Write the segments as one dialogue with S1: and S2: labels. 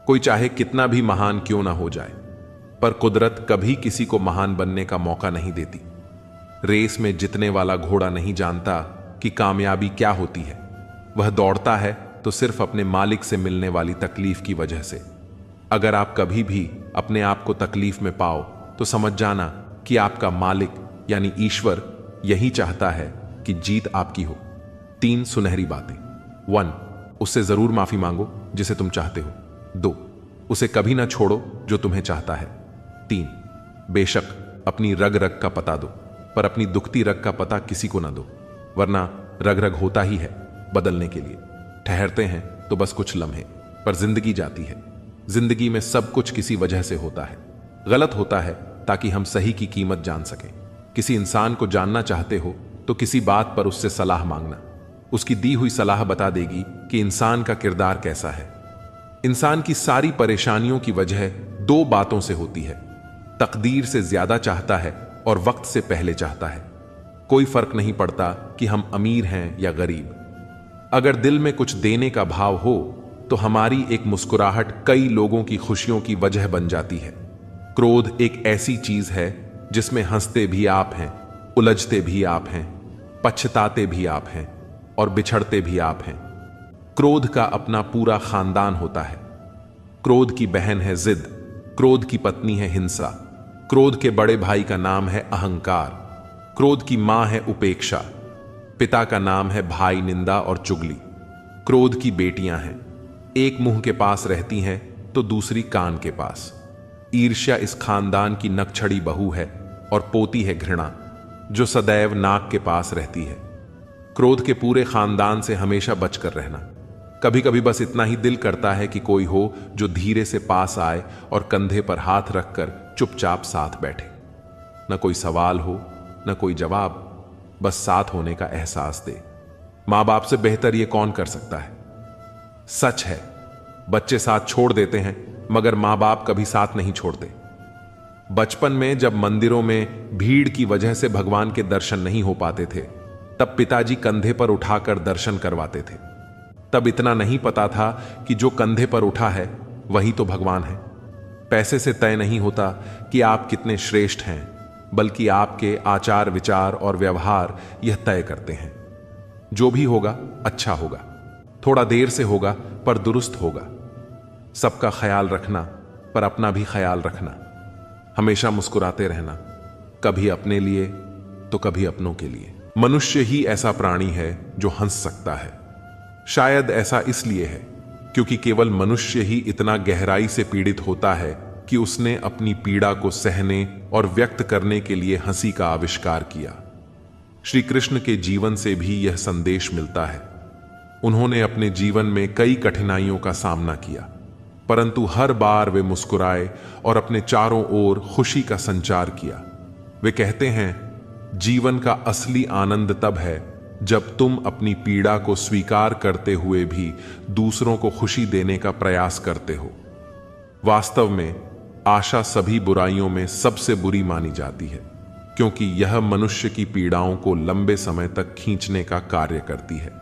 S1: कोई चाहे कितना भी महान क्यों ना हो जाए, पर कुदरत कभी किसी को महान बनने का मौका नहीं देती। रेस में जीतने वाला घोड़ा नहीं जानता कि कामयाबी क्या होती है। वह दौड़ता है तो सिर्फ अपने मालिक से मिलने वाली तकलीफ की वजह से। अगर आप कभी भी अपने आप को तकलीफ में पाओ तो समझ जाना कि आपका मालिक यानी ईश्वर यही चाहता है कि जीत आपकी हो। 3 सुनहरी बातें। 1, उससे जरूर माफी मांगो जिसे तुम चाहते हो। 2, उसे कभी ना छोड़ो जो तुम्हें चाहता है। 3, बेशक अपनी रग रग का पता दो, पर अपनी दुखती रग का पता किसी को ना दो, वरना रग रग होता ही है बदलने के लिए। ठहरते हैं तो बस कुछ लम्हे, पर जिंदगी जाती है। जिंदगी में सब कुछ किसी वजह से होता है। गलत होता है ताकि हम सही की कीमत जान सकें। किसी इंसान को जानना चाहते हो तो किसी बात पर उससे सलाह मांगना। उसकी दी हुई सलाह बता देगी कि इंसान का किरदार कैसा है। इंसान की सारी परेशानियों की वजह 2 बातों से होती है। तकदीर से ज्यादा चाहता है और वक्त से पहले चाहता है। कोई फर्क नहीं पड़ता कि हम अमीर हैं या गरीब। अगर दिल में कुछ देने का भाव हो तो हमारी एक मुस्कुराहट कई लोगों की खुशियों की वजह बन जाती है। क्रोध एक ऐसी चीज है जिसमें हंसते भी आप हैं, उलझते भी आप हैं, पछताते भी आप हैं और बिछड़ते भी आप हैं। क्रोध का अपना पूरा खानदान होता है। क्रोध की बहन है जिद, क्रोध की पत्नी है हिंसा, क्रोध के बड़े भाई का नाम है अहंकार, क्रोध की मां है उपेक्षा, पिता का नाम है भाई निंदा और चुगली। क्रोध की बेटियां हैं, एक मुंह के पास रहती हैं तो दूसरी कान के पास। ईर्ष्या इस खानदान की नकछड़ी बहू है और पोती है घृणा, जो सदैव नाक के पास रहती है। क्रोध के पूरे खानदान से हमेशा बचकर रहना। कभी कभी बस इतना ही दिल करता है कि कोई हो जो धीरे से पास आए और कंधे पर हाथ रखकर चुपचाप साथ बैठे। न कोई सवाल हो न कोई जवाब, बस साथ होने का एहसास दे। मां बाप से बेहतर ये कौन कर सकता है। सच है, बच्चे साथ छोड़ देते हैं मगर मां बाप कभी साथ नहीं छोड़ते। बचपन में जब मंदिरों में भीड़ की वजह से भगवान के दर्शन नहीं हो पाते थे, तब पिताजी कंधे पर उठाकर दर्शन करवाते थे। तब इतना नहीं पता था कि जो कंधे पर उठा है वही तो भगवान है। पैसे से तय नहीं होता कि आप कितने श्रेष्ठ हैं, बल्कि आपके आचार विचार और व्यवहार यह तय करते हैं। जो भी होगा अच्छा होगा, थोड़ा देर से होगा पर दुरुस्त होगा। सबका ख्याल रखना पर अपना भी ख्याल रखना। हमेशा मुस्कुराते रहना, कभी अपने लिए तो कभी अपनों के लिए। मनुष्य ही ऐसा प्राणी है जो हंस सकता है। शायद ऐसा इसलिए है क्योंकि केवल मनुष्य ही इतना गहराई से पीड़ित होता है कि उसने अपनी पीड़ा को सहने और व्यक्त करने के लिए हंसी का आविष्कार किया। श्री कृष्ण के जीवन से भी यह संदेश मिलता है। उन्होंने अपने जीवन में कई कठिनाइयों का सामना किया, परंतु हर बार वे मुस्कुराए और अपने चारों ओर खुशी का संचार किया। वे कहते हैं, जीवन का असली आनंद तब है जब तुम अपनी पीड़ा को स्वीकार करते हुए भी दूसरों को खुशी देने का प्रयास करते हो। वास्तव में आशा सभी बुराइयों में सबसे बुरी मानी जाती है, क्योंकि यह मनुष्य की पीड़ाओं को लंबे समय तक खींचने का कार्य करती है।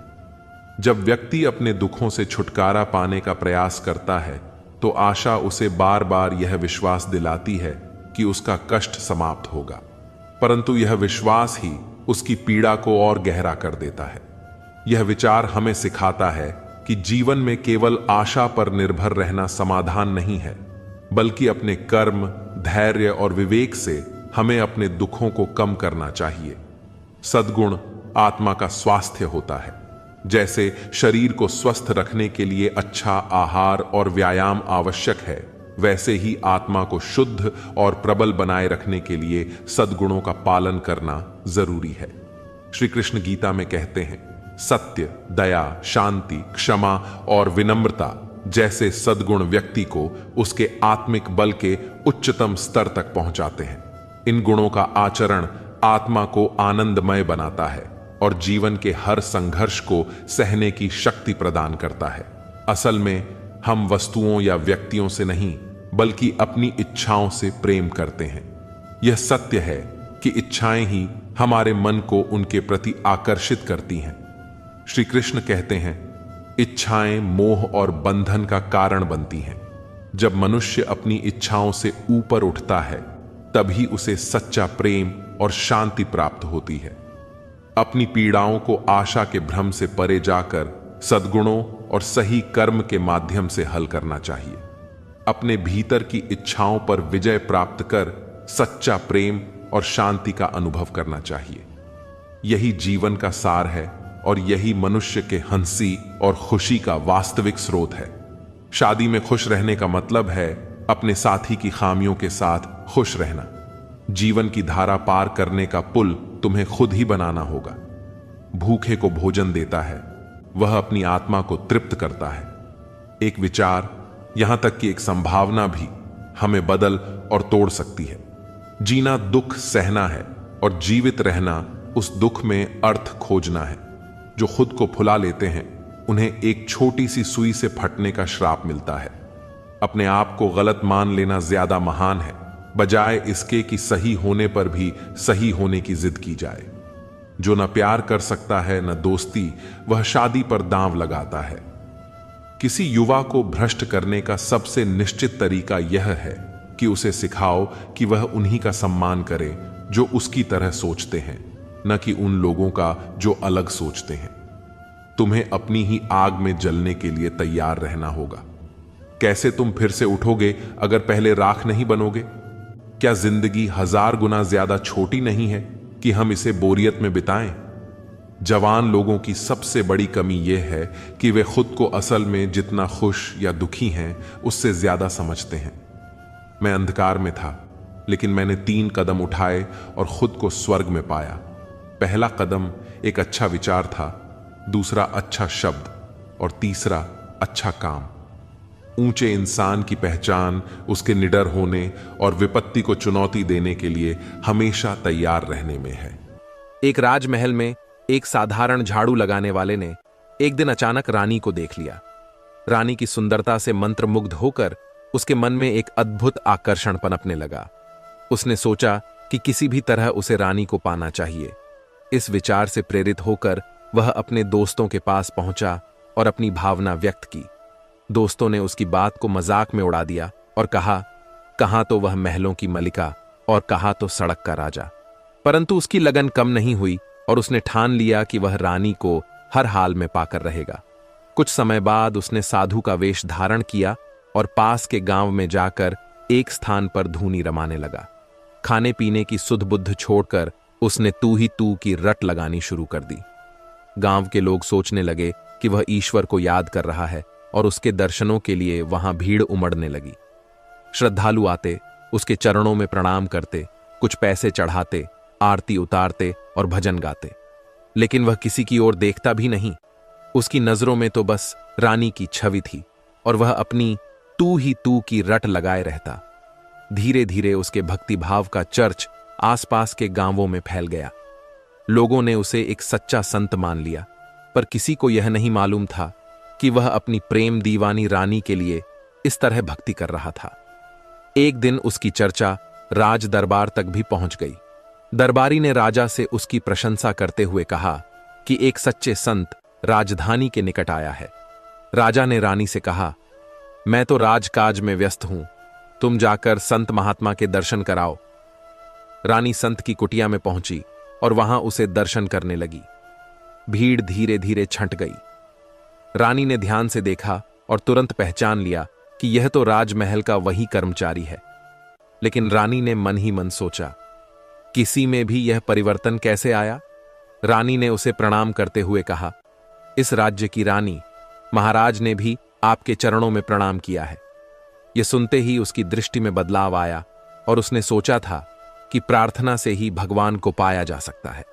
S1: जब व्यक्ति अपने दुखों से छुटकारा पाने का प्रयास करता है तो आशा उसे बार बार यह विश्वास दिलाती है कि उसका कष्ट समाप्त होगा, परंतु यह विश्वास ही उसकी पीड़ा को और गहरा कर देता है। यह विचार हमें सिखाता है कि जीवन में केवल आशा पर निर्भर रहना समाधान नहीं है, बल्कि अपने कर्म, धैर्य और विवेक से हमें अपने दुखों को कम करना चाहिए। सद्गुण आत्मा का स्वास्थ्य होता है। जैसे शरीर को स्वस्थ रखने के लिए अच्छा आहार और व्यायाम आवश्यक है, वैसे ही आत्मा को शुद्ध और प्रबल बनाए रखने के लिए सद्गुणों का पालन करना जरूरी है। श्री कृष्ण गीता में कहते हैं, सत्य, दया, शांति, क्षमा और विनम्रता जैसे सद्गुण व्यक्ति को उसके आत्मिक बल के उच्चतम स्तर तक पहुंचाते हैं। इन गुणों का आचरण आत्मा को आनंदमय बनाता है और जीवन के हर संघर्ष को सहने की शक्ति प्रदान करता है। असल में हम वस्तुओं या व्यक्तियों से नहीं, बल्कि अपनी इच्छाओं से प्रेम करते हैं। यह सत्य है कि इच्छाएं ही हमारे मन को उनके प्रति आकर्षित करती हैं। श्री कृष्ण कहते हैं, इच्छाएं मोह और बंधन का कारण बनती हैं। जब मनुष्य अपनी इच्छाओं से ऊपर उठता है तभी उसे सच्चा प्रेम और शांति प्राप्त होती है। अपनी पीड़ाओं को आशा के भ्रम से परे जाकर सद्गुणों और सही कर्म के माध्यम से हल करना चाहिए। अपने भीतर की इच्छाओं पर विजय प्राप्त कर सच्चा प्रेम और शांति का अनुभव करना चाहिए। यही जीवन का सार है और यही मनुष्य के हंसी और खुशी का वास्तविक स्रोत है। शादी में खुश रहने का मतलब है अपने साथी की खामियों के साथ खुश रहना। जीवन की धारा पार करने का पुल तुम्हें खुद ही बनाना होगा। भूखे को भोजन देता है, वह अपनी आत्मा को तृप्त करता है। एक विचार, यहां तक कि एक संभावना भी हमें बदल और तोड़ सकती है। जीना दुख सहना है और जीवित रहना उस दुख में अर्थ खोजना है। जो खुद को फुला लेते हैं उन्हें एक छोटी सी सुई से फटने का श्राप मिलता है। अपने आप को गलत मान लेना ज्यादा महान है, बजाय इसके कि सही होने पर भी सही होने की जिद की जाए। जो न प्यार कर सकता है न दोस्ती, वह शादी पर दांव लगाता है। किसी युवा को भ्रष्ट करने का सबसे निश्चित तरीका यह है कि उसे सिखाओ कि वह उन्हीं का सम्मान करे जो उसकी तरह सोचते हैं, न कि उन लोगों का जो अलग सोचते हैं। तुम्हें अपनी ही आग में जलने के लिए तैयार रहना होगा। कैसे तुम फिर से उठोगे अगर पहले राख नहीं बनोगे? क्या जिंदगी 1000 गुना ज्यादा छोटी नहीं है कि हम इसे बोरियत में बिताएं? जवान लोगों की सबसे बड़ी कमी यह है कि वे खुद को असल में जितना खुश या दुखी हैं उससे ज्यादा समझते हैं। मैं अंधकार में था, लेकिन मैंने 3 कदम उठाए और खुद को स्वर्ग में पाया। पहला कदम एक अच्छा विचार था, दूसरा अच्छा शब्द और तीसरा अच्छा काम। ऊंचे इंसान की पहचान उसके निडर होने और विपत्ति को चुनौती देने के लिए हमेशा तैयार रहने में है।
S2: एक राजमहल में एक साधारण झाड़ू लगाने वाले ने एक दिन अचानक रानी को देख लिया। रानी की सुंदरता से मंत्रमुग्ध होकर उसके मन में एक अद्भुत आकर्षण पनपने लगा। उसने सोचा कि किसी भी तरह उसे रानी को पाना चाहिए। इस विचार से प्रेरित होकर वह अपने दोस्तों के पास पहुंचा और अपनी भावना व्यक्त की। दोस्तों ने उसकी बात को मजाक में उड़ा दिया और कहा, कहां तो वह महलों की मलिका और कहां तो सड़क का राजा। परंतु उसकी लगन कम नहीं हुई और उसने ठान लिया कि वह रानी को हर हाल में पाकर रहेगा। कुछ समय बाद उसने साधु का वेश धारण किया और पास के गांव में जाकर एक स्थान पर धूनी रमाने लगा। खाने पीने की सुध बुद्ध छोड़कर उसने तू ही तू की रट लगानी शुरू कर दी। गांव के लोग सोचने लगे कि वह ईश्वर को याद कर रहा है और उसके दर्शनों के लिए वहां भीड़ उमड़ने लगी। श्रद्धालु आते, उसके चरणों में प्रणाम करते, कुछ पैसे चढ़ाते, आरती उतारते और भजन गाते। लेकिन वह किसी की ओर देखता भी नहीं। उसकी नजरों में तो बस रानी की छवि थी और वह अपनी तू ही तू की रट लगाए रहता। धीरे धीरे उसके भक्तिभाव का चर्च आसपास के गांवों में फैल गया। लोगों ने उसे एक सच्चा संत मान लिया, पर किसी को यह नहीं मालूम था कि वह अपनी प्रेम दीवानी रानी के लिए इस तरह भक्ति कर रहा था। एक दिन उसकी चर्चा राज दरबार तक भी पहुंच गई। दरबारी ने राजा से उसकी प्रशंसा करते हुए कहा कि एक सच्चे संत राजधानी के निकट आया है। राजा ने रानी से कहा, मैं तो राजकाज में व्यस्त हूं, तुम जाकर संत महात्मा के दर्शन कराओ। रानी संत की कुटिया में पहुंची और वहां उसे दर्शन करने लगी। भीड़ धीरे धीरे छंट गई। रानी ने ध्यान से देखा और तुरंत पहचान लिया कि यह तो राजमहल का वही कर्मचारी है। लेकिन रानी ने मन ही मन सोचा, किसी में भी यह परिवर्तन कैसे आया? रानी ने उसे प्रणाम करते हुए कहा, इस राज्य की रानी, महाराज ने भी आपके चरणों में प्रणाम किया है। यह सुनते ही उसकी दृष्टि में बदलाव आया और उसने सोचा था कि प्रार्थना से ही भगवान को पाया जा सकता है।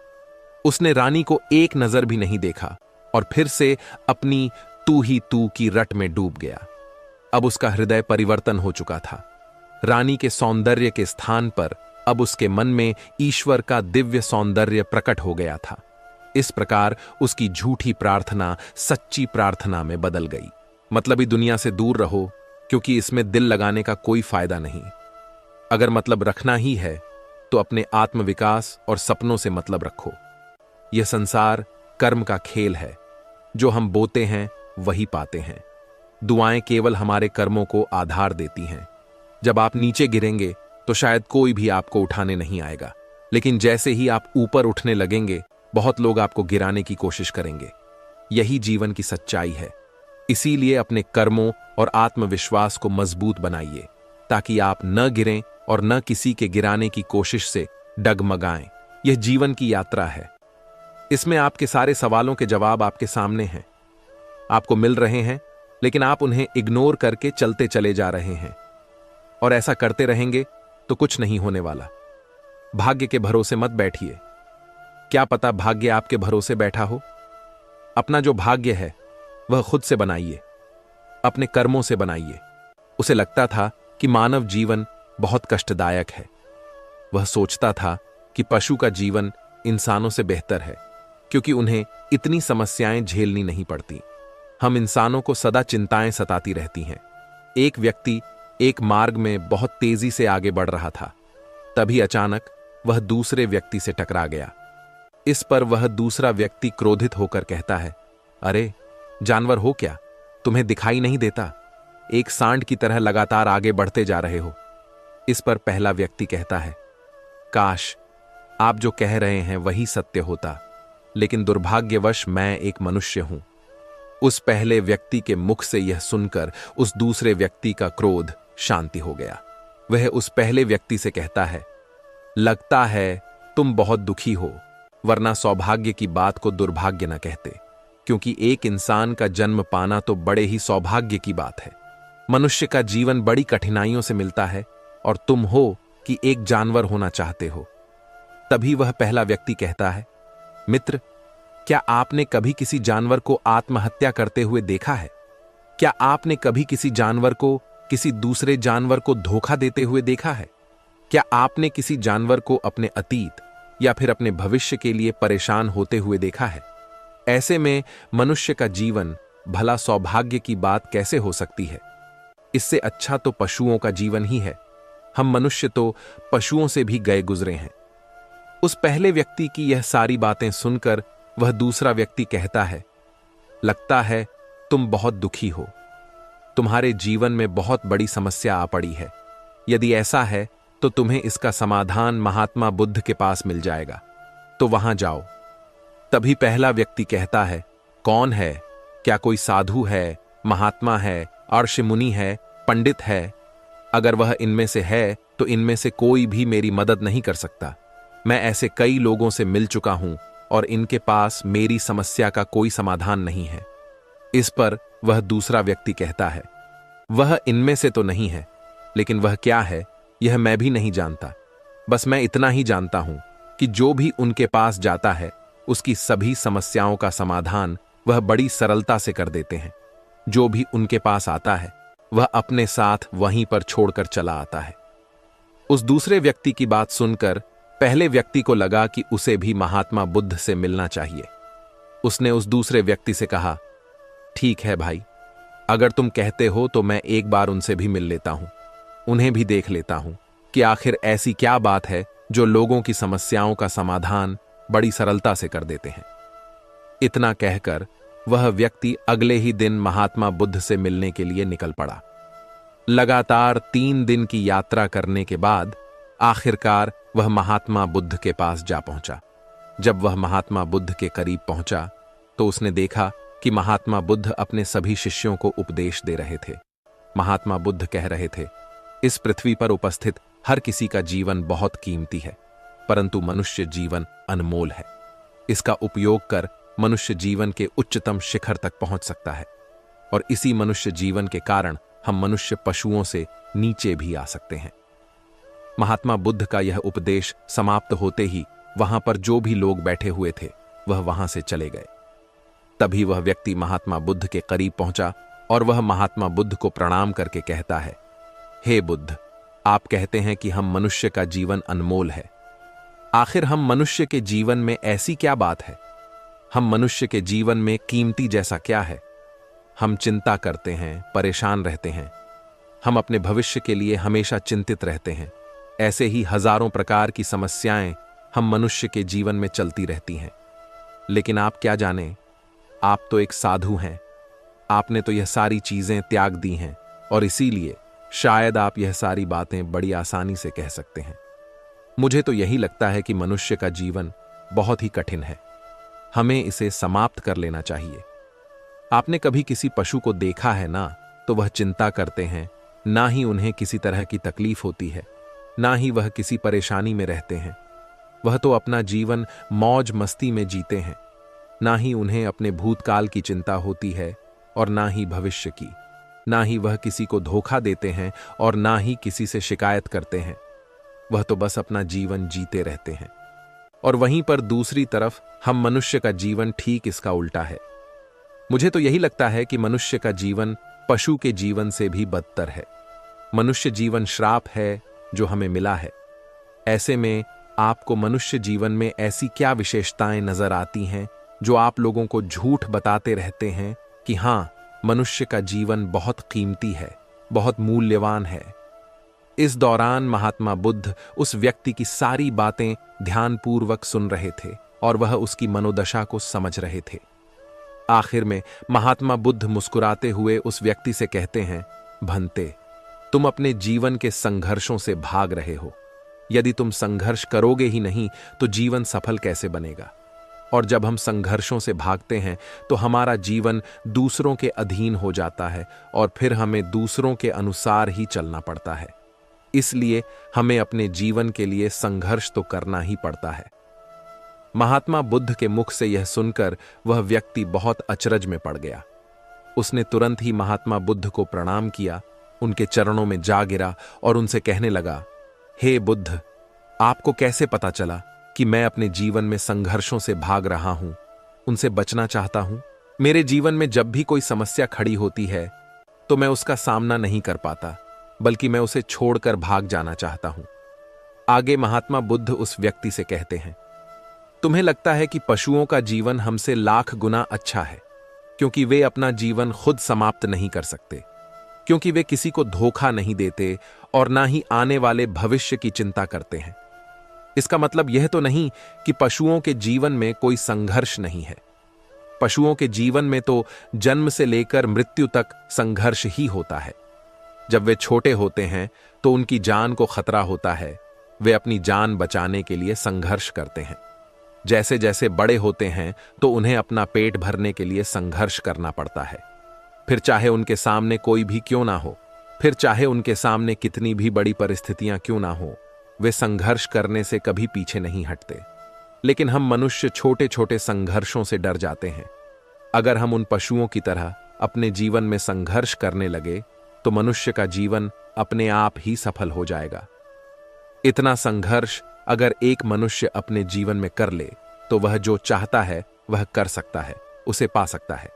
S2: उसने रानी को एक नजर भी नहीं देखा और फिर से अपनी तू ही तू की रट में डूब गया। अब उसका हृदय परिवर्तन हो चुका था। रानी के सौंदर्य के स्थान पर अब उसके मन में ईश्वर का दिव्य सौंदर्य प्रकट हो गया था। इस प्रकार उसकी झूठी प्रार्थना सच्ची प्रार्थना में बदल गई। मतलबी दुनिया से दूर रहो, क्योंकि इसमें दिल लगाने का कोई फायदा नहीं। अगर मतलब रखना ही है तो अपने आत्मविकास और सपनों से मतलब रखो। यह संसार कर्म का खेल है, जो हम बोते हैं वही पाते हैं। दुआएं केवल हमारे कर्मों को आधार देती हैं। जब आप नीचे गिरेंगे तो शायद कोई भी आपको उठाने नहीं आएगा, लेकिन जैसे ही आप ऊपर उठने लगेंगे बहुत लोग आपको गिराने की कोशिश करेंगे। यही जीवन की सच्चाई है। इसीलिए अपने कर्मों और आत्मविश्वास को मजबूत बनाइए ताकि आप न गिरें और न किसी के गिराने की कोशिश से डगमगाएं। यह जीवन की यात्रा है। इसमें आपके सारे सवालों के जवाब आपके सामने हैं, आपको मिल रहे हैं, लेकिन आप उन्हें इग्नोर करके चलते चले जा रहे हैं और ऐसा करते रहेंगे तो कुछ नहीं होने वाला। भाग्य के भरोसे मत बैठिए। क्या पता भाग्य आपके भरोसे बैठा हो। अपना जो भाग्य है वह खुद से बनाइए, अपने कर्मों से बनाइए। उसे लगता था कि मानव जीवन बहुत कष्टदायक है। वह सोचता था कि पशु का जीवन इंसानों से बेहतर है क्योंकि उन्हें इतनी समस्याएं झेलनी नहीं पड़ती। हम इंसानों को सदा चिंताएं सताती रहती हैं। एक व्यक्ति एक मार्ग में बहुत तेजी से आगे बढ़ रहा था। तभी अचानक वह दूसरे व्यक्ति से टकरा गया। इस पर वह दूसरा व्यक्ति क्रोधित होकर कहता है, अरे जानवर हो क्या, तुम्हें दिखाई नहीं देता? एक सांड की तरह लगातार आगे बढ़ते जा रहे हो। इस पर पहला व्यक्ति कहता है, काश आप जो कह रहे हैं वही सत्य होता, लेकिन दुर्भाग्यवश मैं एक मनुष्य हूं। उस पहले व्यक्ति के मुख से यह सुनकर उस दूसरे व्यक्ति का क्रोध शांति हो गया। वह उस पहले व्यक्ति से कहता है, लगता है तुम बहुत दुखी हो, वरना सौभाग्य की बात को दुर्भाग्य न कहते, क्योंकि एक इंसान का जन्म पाना तो बड़े ही सौभाग्य की बात है। मनुष्य का जीवन बड़ी कठिनाइयों से मिलता है और तुम हो कि एक जानवर होना चाहते हो। तभी वह पहला व्यक्ति कहता है, मित्र, क्या आपने कभी किसी जानवर को आत्महत्या करते हुए देखा है? क्या आपने कभी किसी जानवर को किसी दूसरे जानवर को धोखा देते हुए देखा है? क्या आपने किसी जानवर को अपने अतीत या फिर अपने भविष्य के लिए परेशान होते हुए देखा है? ऐसे में मनुष्य का जीवन भला सौभाग्य की बात कैसे हो सकती है? इससे अच्छा तो पशुओं का जीवन ही है। हम मनुष्य तो पशुओं से भी गए गुजरे हैं। उस पहले व्यक्ति की यह सारी बातें सुनकर वह दूसरा व्यक्ति कहता है, लगता है तुम बहुत दुखी हो, तुम्हारे जीवन में बहुत बड़ी समस्या आ पड़ी है। यदि ऐसा है तो तुम्हें इसका समाधान महात्मा बुद्ध के पास मिल जाएगा, तो वहां जाओ। तभी पहला व्यक्ति कहता है, कौन है? क्या कोई साधु है, महात्मा है, अर्षि मुनि है, पंडित है? अगर वह इनमें से है तो इनमें से कोई भी मेरी मदद नहीं कर सकता। मैं ऐसे कई लोगों से मिल चुका हूं और इनके पास मेरी समस्या का कोई समाधान नहीं है। इस पर वह दूसरा व्यक्ति कहता है, वह इनमें से तो नहीं है, लेकिन वह क्या है यह मैं भी नहीं जानता। बस मैं इतना ही जानता हूं कि जो भी उनके पास जाता है उसकी सभी समस्याओं का समाधान वह बड़ी सरलता से कर देते हैं। जो भी उनके पास आता है वह अपने साथ वहीं पर छोड़कर चला आता है। उस दूसरे व्यक्ति की बात सुनकर पहले व्यक्ति को लगा कि उसे भी महात्मा बुद्ध से मिलना चाहिए। उसने उस दूसरे व्यक्ति से कहा, ठीक है भाई, अगर तुम कहते हो तो मैं एक बार उनसे भी मिल लेता हूं, उन्हें भी देख लेता हूं कि आखिर ऐसी क्या बात है जो लोगों की समस्याओं का समाधान बड़ी सरलता से कर देते हैं। इतना कहकर वह व्यक्ति अगले ही दिन महात्मा बुद्ध से मिलने के लिए निकल पड़ा। लगातार 3 दिन की यात्रा करने के बाद आखिरकार वह महात्मा बुद्ध के पास जा पहुंचा। जब वह महात्मा बुद्ध के करीब पहुंचा तो उसने देखा कि महात्मा बुद्ध अपने सभी शिष्यों को उपदेश दे रहे थे। महात्मा बुद्ध कह रहे थे, इस पृथ्वी पर उपस्थित हर किसी का जीवन बहुत कीमती है, परंतु मनुष्य जीवन अनमोल है। इसका उपयोग कर मनुष्य जीवन के उच्चतम शिखर तक पहुंच सकता है और इसी मनुष्य जीवन के कारण हम मनुष्य पशुओं से नीचे भी आ सकते हैं। महात्मा बुद्ध का यह उपदेश समाप्त होते ही वहां पर जो भी लोग बैठे हुए थे वह वहां से चले गए। तभी वह व्यक्ति महात्मा बुद्ध के करीब पहुंचा और वह महात्मा बुद्ध को प्रणाम करके कहता है, हे बुद्ध, आप कहते हैं कि हम मनुष्य का जीवन अनमोल है। आखिर हम मनुष्य के जीवन में ऐसी क्या बात है? हम मनुष्य के जीवन में कीमती जैसा क्या है? हम चिंता करते हैं, परेशान रहते हैं। हम अपने भविष्य के लिए हमेशा चिंतित रहते हैं। ऐसे ही हजारों प्रकार की समस्याएं हम मनुष्य के जीवन में चलती रहती हैं। लेकिन आप क्या जाने, आप तो एक साधु हैं। आपने तो यह सारी चीजें त्याग दी हैं और इसीलिए शायद आप यह सारी बातें बड़ी आसानी से कह सकते हैं। मुझे तो यही लगता है कि मनुष्य का जीवन बहुत ही कठिन है, हमें इसे समाप्त कर लेना चाहिए। आपने कभी किसी पशु को देखा है ना, तो वह चिंता करते हैं, ना ही उन्हें किसी तरह की तकलीफ होती है, ना ही वह किसी परेशानी में रहते हैं। वह तो अपना जीवन मौज मस्ती में जीते हैं, ना ही उन्हें अपने भूतकाल की चिंता होती है और ना ही भविष्य की। ना ही वह किसी को धोखा देते हैं और ना ही किसी से शिकायत करते हैं। वह तो बस अपना जीवन जीते रहते हैं। और वहीं पर दूसरी तरफ हम मनुष्य का जीवन ठीक इसका उल्टा है। मुझे तो यही लगता है कि मनुष्य का जीवन पशु के जीवन से भी बदतर है। मनुष्य जीवन श्राप है जो हमें मिला है। ऐसे में आपको मनुष्य जीवन में ऐसी क्या विशेषताएं नजर आती हैं जो आप लोगों को झूठ बताते रहते हैं कि हां, मनुष्य का जीवन बहुत कीमती है, बहुत मूल्यवान है। इस दौरान महात्मा बुद्ध उस व्यक्ति की सारी बातें ध्यानपूर्वक सुन रहे थे और वह उसकी मनोदशा को समझ रहे थे। आखिर में महात्मा बुद्ध मुस्कुराते हुए उस व्यक्ति से कहते हैं, भंते, तुम अपने जीवन के संघर्षों से भाग रहे हो। यदि तुम संघर्ष करोगे ही नहीं तो जीवन सफल कैसे बनेगा? और जब हम संघर्षों से भागते हैं तो हमारा जीवन दूसरों के अधीन हो जाता है और फिर हमें दूसरों के अनुसार ही चलना पड़ता है। इसलिए हमें अपने जीवन के लिए संघर्ष तो करना ही पड़ता है। महात्मा बुद्ध के मुख से यह सुनकर वह व्यक्ति बहुत अचरज में पड़ गया। उसने तुरंत ही महात्मा बुद्ध को प्रणाम किया, उनके चरणों में जा गिरा और उनसे कहने लगा, हे बुद्ध, आपको कैसे पता चला कि मैं अपने जीवन में संघर्षों से भाग रहा हूं, उनसे बचना चाहता हूं? मेरे जीवन में जब भी कोई समस्या खड़ी होती है तो मैं उसका सामना नहीं कर पाता, बल्कि मैं उसे छोड़कर भाग जाना चाहता हूं। आगे महात्मा बुद्ध उस व्यक्ति से कहते हैं, तुम्हें लगता है कि पशुओं का जीवन हमसे लाख गुना अच्छा है, क्योंकि वे अपना जीवन खुद समाप्त नहीं कर सकते, क्योंकि वे किसी को धोखा नहीं देते और ना ही आने वाले भविष्य की चिंता करते हैं। इसका मतलब यह तो नहीं कि पशुओं के जीवन में कोई संघर्ष नहीं है। पशुओं के जीवन में तो जन्म से लेकर मृत्यु तक संघर्ष ही होता है। जब वे छोटे होते हैं तो उनकी जान को खतरा होता है, वे अपनी जान बचाने के लिए संघर्ष करते हैं। जैसे जैसे बड़े होते हैं तो उन्हें अपना पेट भरने के लिए संघर्ष करना पड़ता है। फिर चाहे उनके सामने कोई भी क्यों ना हो, फिर चाहे उनके सामने कितनी भी बड़ी परिस्थितियां क्यों ना हो, वे संघर्ष करने से कभी पीछे नहीं हटते। लेकिन हम मनुष्य छोटे छोटे संघर्षों से डर जाते हैं। अगर हम उन पशुओं की तरह अपने जीवन में संघर्ष करने लगे तो मनुष्य का जीवन अपने आप ही सफल हो जाएगा। इतना संघर्ष अगर एक मनुष्य अपने जीवन में कर ले तो वह जो चाहता है वह कर सकता है, उसे पा सकता है।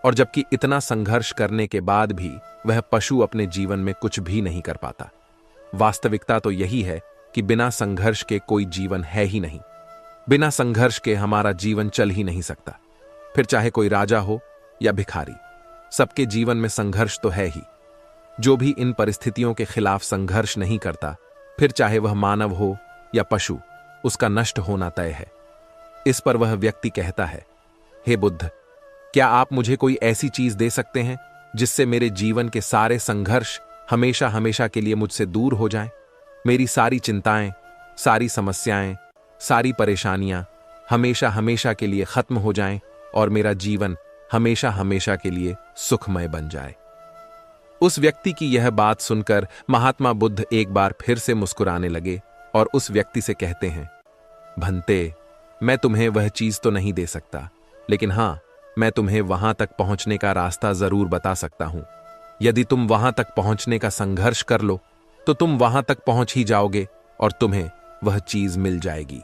S2: और जबकि इतना संघर्ष करने के बाद भी वह पशु अपने जीवन में कुछ भी नहीं कर पाता। वास्तविकता तो यही है कि बिना संघर्ष के कोई जीवन है ही नहीं। बिना संघर्ष के हमारा जीवन चल ही नहीं सकता। फिर चाहे कोई राजा हो या भिखारी, सबके जीवन में संघर्ष तो है ही। जो भी इन परिस्थितियों के खिलाफ संघर्ष नहीं करता, फिर चाहे वह मानव हो या पशु, उसका नष्ट होना तय है। इस पर वह व्यक्ति कहता है, हे बुद्ध, क्या आप मुझे कोई ऐसी चीज दे सकते हैं जिससे मेरे जीवन के सारे संघर्ष हमेशा हमेशा के लिए मुझसे दूर हो जाएं? मेरी सारी चिंताएं, सारी समस्याएं, सारी परेशानियां हमेशा हमेशा के लिए खत्म हो जाएं और मेरा जीवन हमेशा हमेशा के लिए सुखमय बन जाए। उस व्यक्ति की यह बात सुनकर महात्मा बुद्ध एक बार फिर से मुस्कुराने लगे और उस व्यक्ति से कहते हैं, भंते, मैं तुम्हें वह चीज तो नहीं दे सकता, लेकिन हां, मैं तुम्हें वहां तक पहुंचने का रास्ता जरूर बता सकता हूं। यदि तुम वहां तक पहुंचने का संघर्ष कर लो तो तुम वहां तक पहुंच ही जाओगे और तुम्हें वह चीज मिल जाएगी।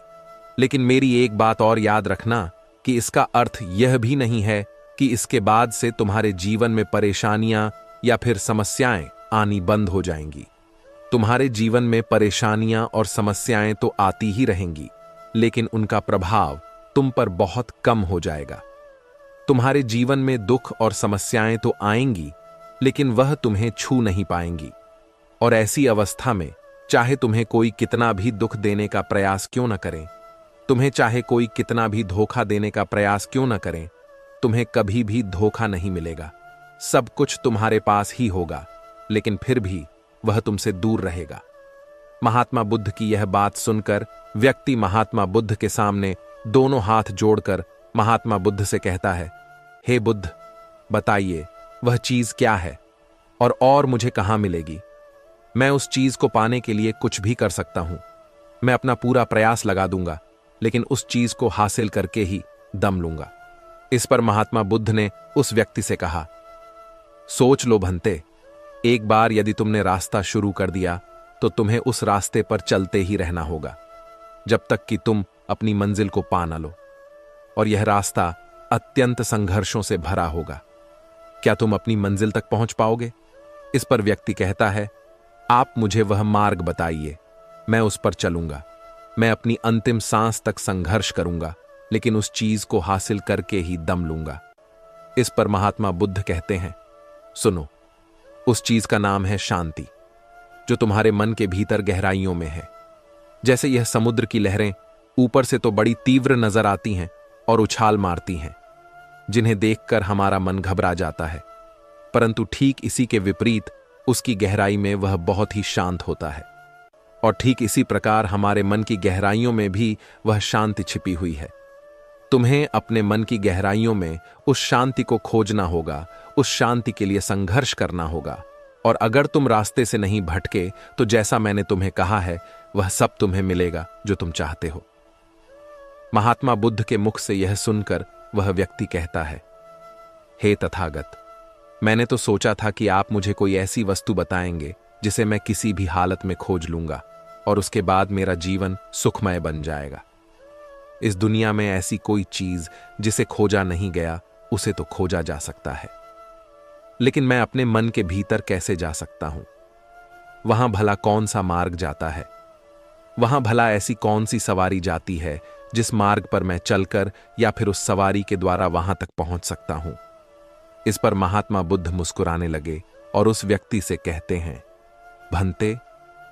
S2: लेकिन मेरी एक बात और याद रखना कि इसका अर्थ यह भी नहीं है कि इसके बाद से तुम्हारे जीवन में परेशानियां या फिर समस्याएं आनी बंद हो जाएंगी। तुम्हारे जीवन में परेशानियां और समस्याएं तो आती ही रहेंगी, लेकिन उनका प्रभाव तुम पर बहुत कम हो जाएगा। तुम्हारे जीवन में दुख और समस्याएं तो आएंगी, लेकिन वह तुम्हें छू नहीं पाएंगी। और ऐसी अवस्था में चाहे तुम्हें कोई कितना भी दुख देने का प्रयास क्यों न करें, तुम्हें चाहे कोई कितना भी धोखा देने का प्रयास क्यों न करें, तुम्हें कभी भी धोखा नहीं मिलेगा। सब कुछ तुम्हारे पास ही होगा, लेकिन फिर भी वह तुमसे दूर रहेगा। महात्मा बुद्ध की यह बात सुनकर व्यक्ति महात्मा बुद्ध के सामने दोनों हाथ जोड़कर महात्मा बुद्ध से कहता है, हे बुद्ध, बताइए वह चीज क्या है और मुझे कहां मिलेगी? मैं उस चीज को पाने के लिए कुछ भी कर सकता हूं। मैं अपना पूरा प्रयास लगा दूंगा, लेकिन उस चीज को हासिल करके ही दम लूंगा। इस पर महात्मा बुद्ध ने उस व्यक्ति से कहा, सोच लो भंते, एक बार यदि तुमने रास्ता शुरू कर दिया तो तुम्हें उस रास्ते पर चलते ही रहना होगा जब तक कि तुम अपनी मंजिल को पा न लो, और यह रास्ता अत्यंत संघर्षों से भरा होगा। क्या तुम अपनी मंजिल तक पहुंच पाओगे? इस पर व्यक्ति कहता है, आप मुझे वह मार्ग बताइए, मैं उस पर चलूंगा। मैं अपनी अंतिम सांस तक संघर्ष करूंगा, लेकिन उस चीज को हासिल करके ही दम लूंगा। इस पर महात्मा बुद्ध कहते हैं, सुनो, उस चीज का नाम है शांति, जो तुम्हारे मन के भीतर गहराइयों में है। जैसे यह समुद्र की लहरें ऊपर से तो बड़ी तीव्र नजर आती हैं और उछाल मारती हैं, जिन्हें देखकर हमारा मन घबरा जाता है, परंतु ठीक इसी के विपरीत उसकी गहराई में वह बहुत ही शांत होता है। और ठीक इसी प्रकार हमारे मन की गहराइयों में भी वह शांति छिपी हुई है। तुम्हें अपने मन की गहराइयों में उस शांति को खोजना होगा, उस शांति के लिए संघर्ष करना होगा। और अगर तुम रास्ते से नहीं भटके तो जैसा मैंने तुम्हें कहा है वह सब तुम्हें मिलेगा जो तुम चाहते हो। महात्मा बुद्ध के मुख से यह सुनकर वह व्यक्ति कहता है, हे तथागत, मैंने तो सोचा था कि आप मुझे कोई ऐसी वस्तु बताएंगे जिसे मैं किसी भी हालत में खोज लूंगा और उसके बाद मेरा जीवन सुखमय बन जाएगा। इस दुनिया में ऐसी कोई चीज जिसे खोजा नहीं गया उसे तो खोजा जा सकता है, लेकिन मैं अपने मन के भीतर कैसे जा सकता हूं? वहां भला कौन सा मार्ग जाता है? वहां भला ऐसी कौन सी सवारी जाती है जिस मार्ग पर मैं चलकर या फिर उस सवारी के द्वारा वहां तक पहुंच सकता हूं? इस पर महात्मा बुद्ध मुस्कुराने लगे और उस व्यक्ति से कहते हैं, भंते,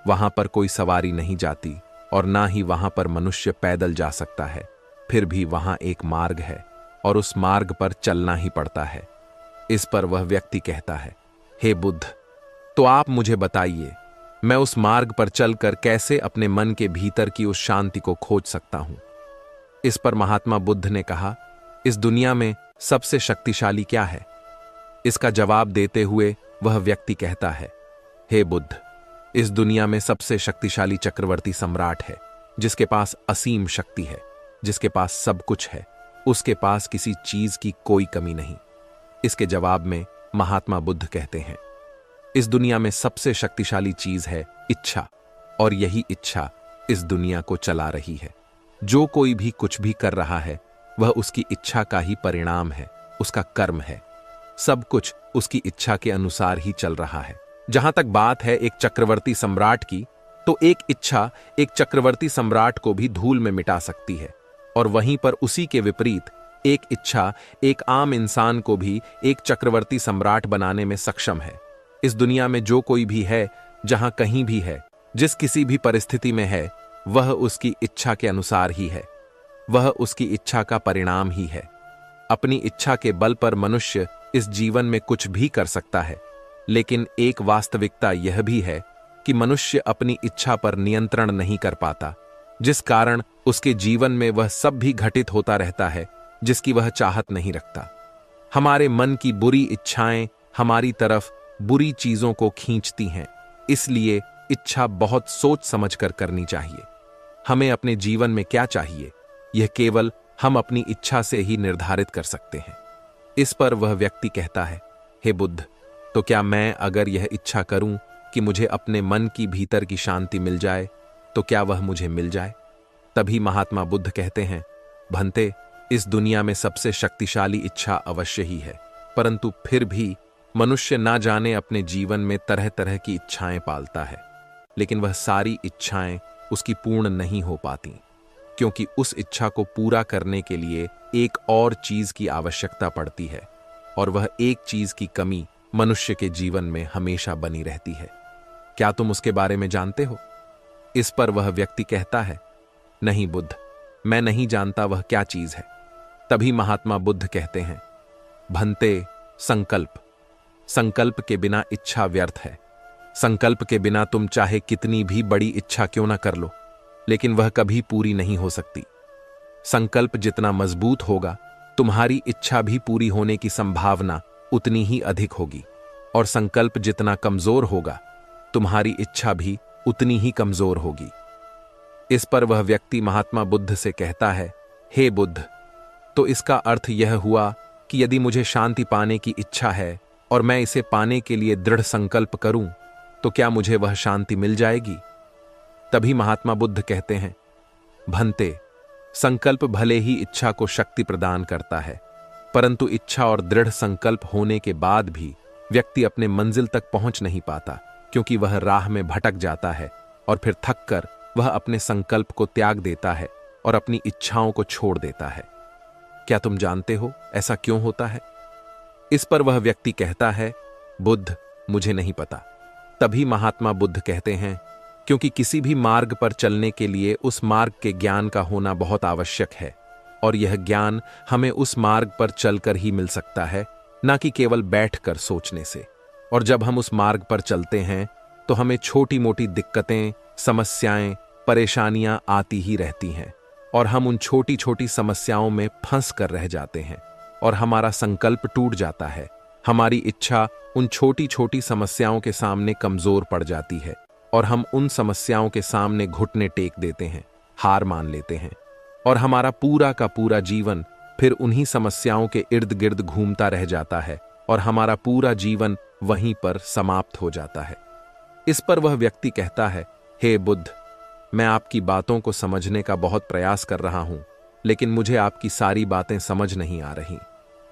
S2: वहां पर कोई सवारी नहीं जाती और ना ही वहां पर मनुष्य पैदल जा सकता है। फिर भी वहां एक मार्ग है और उस मार्ग पर चलना ही पड़ता है। इस पर वह व्यक्ति कहता है, हे बुद्ध, तो आप मुझे बताइए, मैं उस मार्ग पर चलकर कैसे अपने मन के भीतर की उस शांति को खोज सकता हूं? इस पर महात्मा बुद्ध ने कहा, इस दुनिया में सबसे शक्तिशाली क्या है? इसका जवाब देते हुए वह व्यक्ति कहता है, हे बुद्ध, इस दुनिया में सबसे शक्तिशाली चक्रवर्ती सम्राट है, जिसके पास असीम शक्ति है, जिसके पास सब कुछ है, उसके पास किसी चीज की कोई कमी नहीं। इसके जवाब में महात्मा बुद्ध कहते हैं, इस दुनिया में सबसे शक्तिशाली चीज है इच्छा, और यही इच्छा इस दुनिया को चला रही है। जो कोई भी कुछ भी कर रहा है वह उसकी इच्छा का ही परिणाम है, उसका कर्म है। सब कुछ उसकी इच्छा के अनुसार ही चल रहा है। जहां तक बात है एक चक्रवर्ती सम्राट की, तो एक इच्छा एक चक्रवर्ती सम्राट को भी धूल में मिटा सकती है, और वहीं पर उसी के विपरीत एक इच्छा एक आम इंसान को भी एक चक्रवर्ती सम्राट बनाने में सक्षम है। इस दुनिया में जो कोई भी है, जहां कहीं भी है, जिस किसी भी परिस्थिति में है, वह उसकी इच्छा के अनुसार ही है, वह उसकी इच्छा का परिणाम ही है। अपनी इच्छा के बल पर मनुष्य इस जीवन में कुछ भी कर सकता है, लेकिन एक वास्तविकता यह भी है कि मनुष्य अपनी इच्छा पर नियंत्रण नहीं कर पाता, जिस कारण उसके जीवन में वह सब भी घटित होता रहता है जिसकी वह चाहत नहीं रखता। हमारे मन की बुरी इच्छाएं हमारी तरफ बुरी चीजों को खींचती हैं, इसलिए इच्छा बहुत सोच समझकर करनी चाहिए। हमें अपने जीवन में क्या चाहिए, यह केवल हम अपनी इच्छा से ही निर्धारित कर सकते हैं। इस पर वह व्यक्ति कहता है, हे बुद्ध, तो क्या मैं अगर यह इच्छा करूं कि मुझे अपने मन की भीतर की शांति मिल जाए, तो क्या वह मुझे मिल जाए? तभी महात्मा बुद्ध कहते हैं, भंते, इस दुनिया में सबसे शक्तिशाली इच्छा अवश्य ही है, परंतु फिर भी मनुष्य ना जाने अपने जीवन में तरह तरह की इच्छाएं पालता है, लेकिन वह सारी इच्छाएं उसकी पूर्ण नहीं हो पाती, क्योंकि उस इच्छा को पूरा करने के लिए एक और चीज की आवश्यकता पड़ती है, और वह एक चीज की कमी मनुष्य के जीवन में हमेशा बनी रहती है। क्या तुम उसके बारे में जानते हो? इस पर वह व्यक्ति कहता है, नहीं बुद्ध, मैं नहीं जानता वह क्या चीज है। तभी महात्मा बुद्ध कहते हैं, भंते, संकल्प। संकल्प के बिना इच्छा व्यर्थ है। संकल्प के बिना तुम चाहे कितनी भी बड़ी इच्छा क्यों ना कर लो, लेकिन वह कभी पूरी नहीं हो सकती। संकल्प जितना मजबूत होगा, तुम्हारी इच्छा भी पूरी होने की संभावना उतनी ही अधिक होगी, और संकल्प जितना कमजोर होगा, तुम्हारी इच्छा भी उतनी ही कमजोर होगी। इस पर वह व्यक्ति महात्मा बुद्ध से कहता है, हे बुद्ध, तो इसका अर्थ यह हुआ कि यदि मुझे शांति पाने की इच्छा है और मैं इसे पाने के लिए दृढ़ संकल्प करूं, तो क्या मुझे वह शांति मिल जाएगी? तभी महात्मा बुद्ध कहते हैं, भंते, संकल्प भले ही इच्छा को शक्ति प्रदान करता है, परंतु इच्छा और दृढ़ संकल्प होने के बाद भी व्यक्ति अपने मंजिल तक पहुंच नहीं पाता, क्योंकि वह राह में भटक जाता है और फिर थककर वह अपने संकल्प को त्याग देता है और अपनी इच्छाओं को छोड़ देता है। क्या तुम जानते हो ऐसा क्यों होता है? इस पर वह व्यक्ति कहता है, बुद्ध, मुझे नहीं पता। तभी महात्मा बुद्ध कहते हैं, क्योंकि किसी भी मार्ग पर चलने के लिए उस मार्ग के ज्ञान का होना बहुत आवश्यक है, और यह ज्ञान हमें उस मार्ग पर चलकर ही मिल सकता है, ना कि केवल बैठकर सोचने से। और जब हम उस मार्ग पर चलते हैं तो हमें छोटी मोटी दिक्कतें, समस्याएं, परेशानियां आती ही रहती हैं, और हम उन छोटी छोटी समस्याओं में फंस कर रह जाते हैं और हमारा संकल्प टूट जाता है। हमारी इच्छा उन छोटी छोटी समस्याओं के सामने कमजोर पड़ जाती है और हम उन समस्याओं के सामने घुटने टेक देते हैं, हार मान लेते हैं, और हमारा पूरा का पूरा जीवन फिर उन्हीं समस्याओं के इर्द गिर्द घूमता रह जाता है और हमारा पूरा जीवन वहीं पर समाप्त हो जाता है। इस पर वह व्यक्ति कहता है, हे बुद्ध, मैं आपकी बातों को समझने का बहुत प्रयास कर रहा हूं, लेकिन मुझे आपकी सारी बातें समझ नहीं आ रही।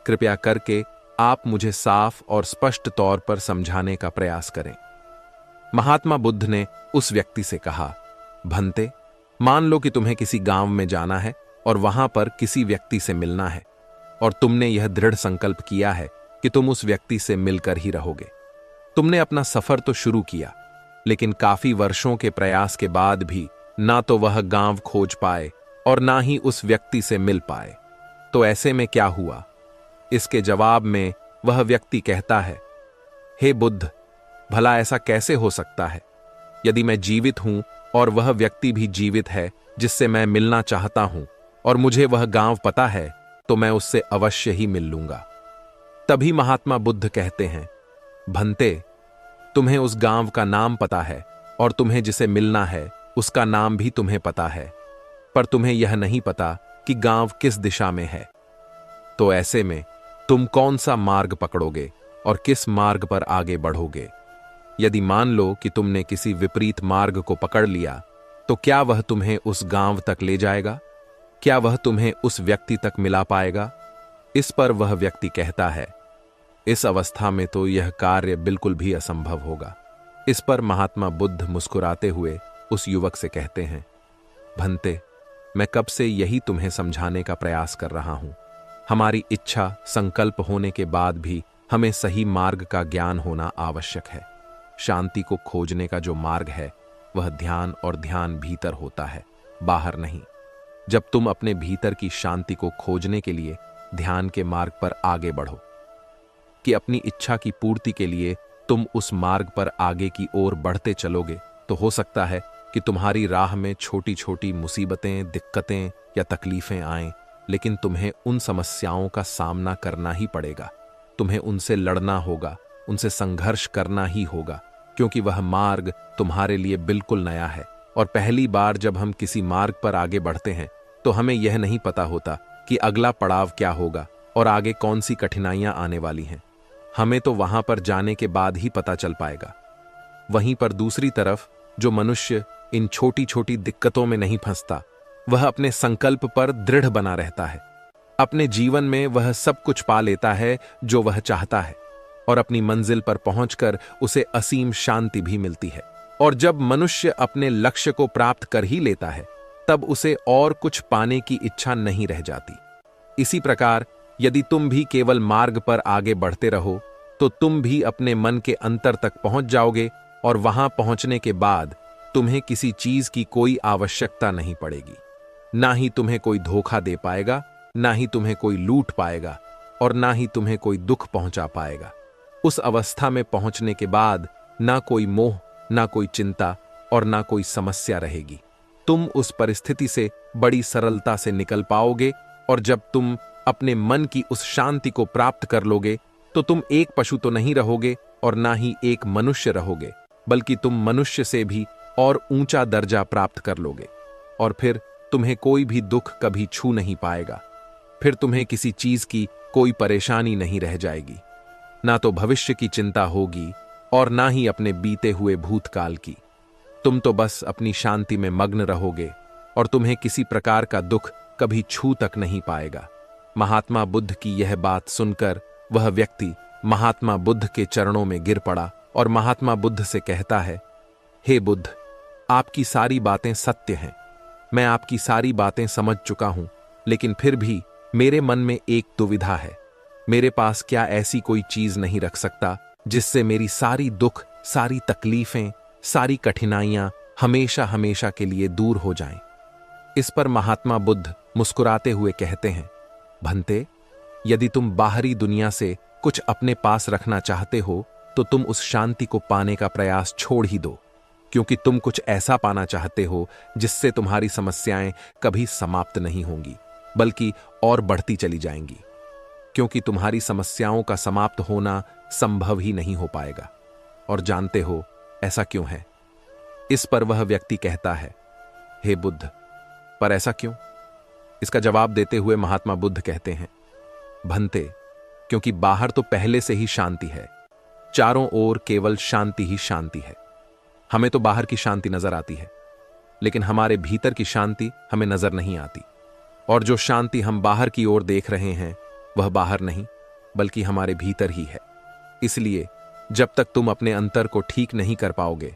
S2: कृपया करके आप मुझे साफ और स्पष्ट तौर पर समझाने का प्रयास करें। महात्मा बुद्ध ने उस व्यक्ति से कहा, भंते, मान लो कि तुम्हें किसी गांव में जाना है और वहां पर किसी व्यक्ति से मिलना है, और तुमने यह दृढ़ संकल्प किया है कि तुम उस व्यक्ति से मिलकर ही रहोगे। तुमने अपना सफर तो शुरू किया, लेकिन काफी वर्षों के प्रयास के बाद भी ना तो वह गांव खोज पाए और ना ही उस व्यक्ति से मिल पाए। तो ऐसे में क्या हुआ? इसके जवाब में वह व्यक्ति कहता है, हे बुद्ध, भला ऐसा कैसे हो सकता है? यदि मैं जीवित हूं और वह व्यक्ति भी जीवित है जिससे मैं मिलना चाहता हूं, और मुझे वह गांव पता है, तो मैं उससे अवश्य ही मिल लूंगा। तभी महात्मा बुद्ध कहते हैं, भंते, तुम्हें उस गांव का नाम पता है और तुम्हें जिसे मिलना है उसका नाम भी तुम्हें पता है, पर तुम्हें यह नहीं पता कि गांव किस दिशा में है। तो ऐसे में तुम कौन सा मार्ग पकड़ोगे और किस मार्ग पर आगे बढ़ोगे? यदि मान लो कि तुमने किसी विपरीत मार्ग को पकड़ लिया, तो क्या वह तुम्हें उस गांव तक ले जाएगा? क्या वह तुम्हें उस व्यक्ति तक मिला पाएगा? इस पर वह व्यक्ति कहता है, इस अवस्था में तो यह कार्य बिल्कुल भी असंभव होगा। इस पर महात्मा बुद्ध मुस्कुराते हुए उस युवक से कहते हैं, भंते, मैं कब से यही तुम्हें समझाने का प्रयास कर रहा हूं। हमारी इच्छा, संकल्प होने के बाद भी हमें सही मार्ग का ज्ञान होना आवश्यक है। शांति को खोजने का जो मार्ग है, वह ध्यान और ध्यान भीतर होता है, बाहर नहीं। जब तुम अपने भीतर की शांति को खोजने के लिए ध्यान के मार्ग पर आगे बढ़ो, कि अपनी इच्छा की पूर्ति के लिए तुम उस मार्ग पर आगे की ओर बढ़ते चलोगे, तो हो सकता है कि तुम्हारी राह में छोटी छोटी मुसीबतें, दिक्कतें या तकलीफें आएं, लेकिन तुम्हें उन समस्याओं का सामना करना ही पड़ेगा। तुम्हें उनसे लड़ना होगा, उनसे संघर्ष करना ही होगा, क्योंकि वह मार्ग तुम्हारे लिए बिल्कुल नया है। और पहली बार जब हम किसी मार्ग पर आगे बढ़ते हैं, तो हमें यह नहीं पता होता कि अगला पड़ाव क्या होगा और आगे कौन सी कठिनाइयां आने वाली हैं। हमें तो वहां पर जाने के बाद ही पता चल पाएगा। वहीं पर दूसरी तरफ जो मनुष्य इन छोटी छोटी दिक्कतों में नहीं फंसता, वह अपने संकल्प पर दृढ़ बना रहता है। अपने जीवन में वह सब कुछ पा लेता है जो वह चाहता है, और अपनी मंजिल पर पहुंचकर उसे असीम शांति भी मिलती है। और जब मनुष्य अपने लक्ष्य को प्राप्त कर ही लेता है, तब उसे और कुछ पाने की इच्छा नहीं रह जाती। इसी प्रकार यदि तुम भी केवल मार्ग पर आगे बढ़ते रहो, तो तुम भी अपने मन के अंतर तक पहुंच जाओगे, और वहां पहुंचने के बाद तुम्हें किसी चीज की कोई आवश्यकता नहीं पड़ेगी। ना ही तुम्हें कोई धोखा दे पाएगा, ना ही तुम्हें कोई लूट पाएगा, और ना ही तुम्हें कोई दुख पहुंचा पाएगा। उस अवस्था में पहुंचने के बाद ना कोई मोह, ना कोई चिंता और ना कोई समस्या रहेगी। तुम उस परिस्थिति से बड़ी सरलता से निकल पाओगे और जब तुम अपने मन की उस शांति को प्राप्त कर लोगे तो तुम एक पशु तो नहीं रहोगे और ना ही एक मनुष्य रहोगे, बल्कि तुम मनुष्य से भी और ऊंचा दर्जा प्राप्त कर लोगे। और फिर तुम्हें कोई भी दुख कभी छू नहीं पाएगा। फिर तुम्हें किसी चीज की कोई परेशानी नहीं रह जाएगी, ना तो भविष्य की चिंता होगी और ना ही अपने बीते हुए भूतकाल की। तुम तो बस अपनी शांति में मग्न रहोगे और तुम्हें किसी प्रकार का दुख कभी छू तक नहीं पाएगा। महात्मा बुद्ध की यह बात सुनकर वह व्यक्ति महात्मा बुद्ध के चरणों में गिर पड़ा और महात्मा बुद्ध से कहता है, हे बुद्ध, आपकी सारी बातें सत्य हैं। मैं आपकी सारी बातें समझ चुका हूं, लेकिन फिर भी मेरे मन में एक दुविधा है। मेरे पास क्या ऐसी कोई चीज नहीं रख सकता जिससे मेरी सारी दुख, सारी तकलीफें, सारी कठिनाइयां हमेशा हमेशा के लिए दूर हो जाएं। इस पर महात्मा बुद्ध मुस्कुराते हुए कहते हैं, भंते, यदि तुम बाहरी दुनिया से कुछ अपने पास रखना चाहते हो तो तुम उस शांति को पाने का प्रयास छोड़ ही दो, क्योंकि तुम कुछ ऐसा पाना चाहते हो जिससे तुम्हारी समस्याएं कभी समाप्त नहीं होंगी, बल्कि और बढ़ती चली जाएंगी, क्योंकि तुम्हारी समस्याओं का समाप्त होना संभव ही नहीं हो पाएगा। और जानते हो ऐसा क्यों है? इस पर वह व्यक्ति कहता है, हे बुद्ध, पर ऐसा क्यों? इसका जवाब देते हुए महात्मा बुद्ध कहते हैं, भंते, क्योंकि बाहर तो पहले से ही शांति है। चारों ओर केवल शांति ही शांति है। हमें तो बाहर की शांति नजर आती है, लेकिन हमारे भीतर की शांति हमें नजर नहीं आती। और जो शांति हम बाहर की ओर देख रहे हैं वह बाहर नहीं, बल्कि हमारे भीतर ही है। इसलिए जब तक तुम अपने अंतर को ठीक नहीं कर पाओगे,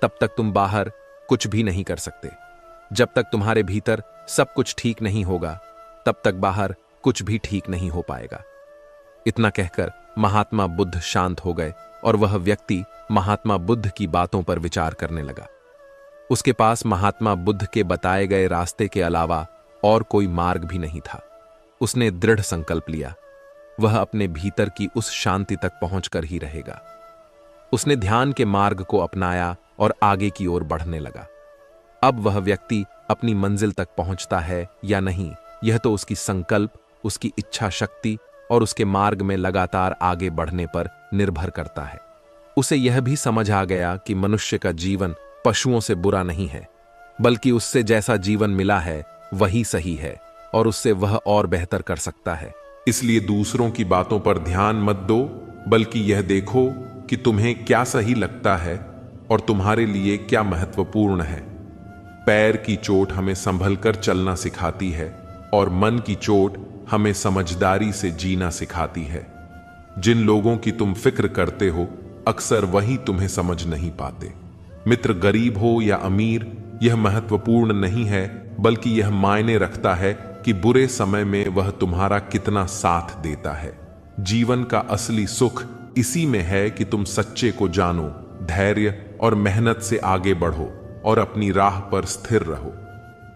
S2: तब तक तुम बाहर कुछ भी नहीं कर सकते। जब तक तुम्हारे भीतर सब कुछ ठीक नहीं होगा, तब तक बाहर कुछ भी ठीक नहीं हो पाएगा। इतना कहकर महात्मा बुद्ध शांत हो गए और वह व्यक्ति महात्मा बुद्ध की बातों पर विचार करने लगा। उसके पास महात्मा बुद्ध के बताए गए रास्ते के अलावा और कोई मार्ग भी नहीं था। उसने दृढ़ संकल्प लिया, वह अपने भीतर की उस शांति तक पहुंचकर ही रहेगा। उसने ध्यान के मार्ग को अपनाया और आगे की ओर बढ़ने लगा। अब वह व्यक्ति अपनी मंजिल तक पहुंचता है या नहीं, यह तो उसकी संकल्प, उसकी इच्छा शक्ति और उसके मार्ग में लगातार आगे बढ़ने पर निर्भर करता है। उसे यह भी समझ आ गया कि मनुष्य का जीवन पशुओं से बुरा नहीं है, बल्कि उससे जैसा जीवन मिला है वही सही है और उससे वह और बेहतर कर सकता है।
S1: इसलिए दूसरों की बातों पर ध्यान मत दो, बल्कि यह देखो कि तुम्हें क्या सही लगता है और तुम्हारे लिए क्या महत्वपूर्ण है। पैर की चोट हमें संभल कर चलना सिखाती है और मन की चोट हमें समझदारी से जीना सिखाती है। जिन लोगों की तुम फिक्र करते हो, अक्सर वही तुम्हें समझ नहीं पाते। मित्र गरीब हो या अमीर, यह महत्वपूर्ण नहीं है, बल्कि यह मायने रखता है कि बुरे समय में वह तुम्हारा कितना साथ देता है। जीवन का असली सुख इसी में है कि तुम सच्चे को जानो, धैर्य और मेहनत से आगे बढ़ो और अपनी राह पर स्थिर रहो।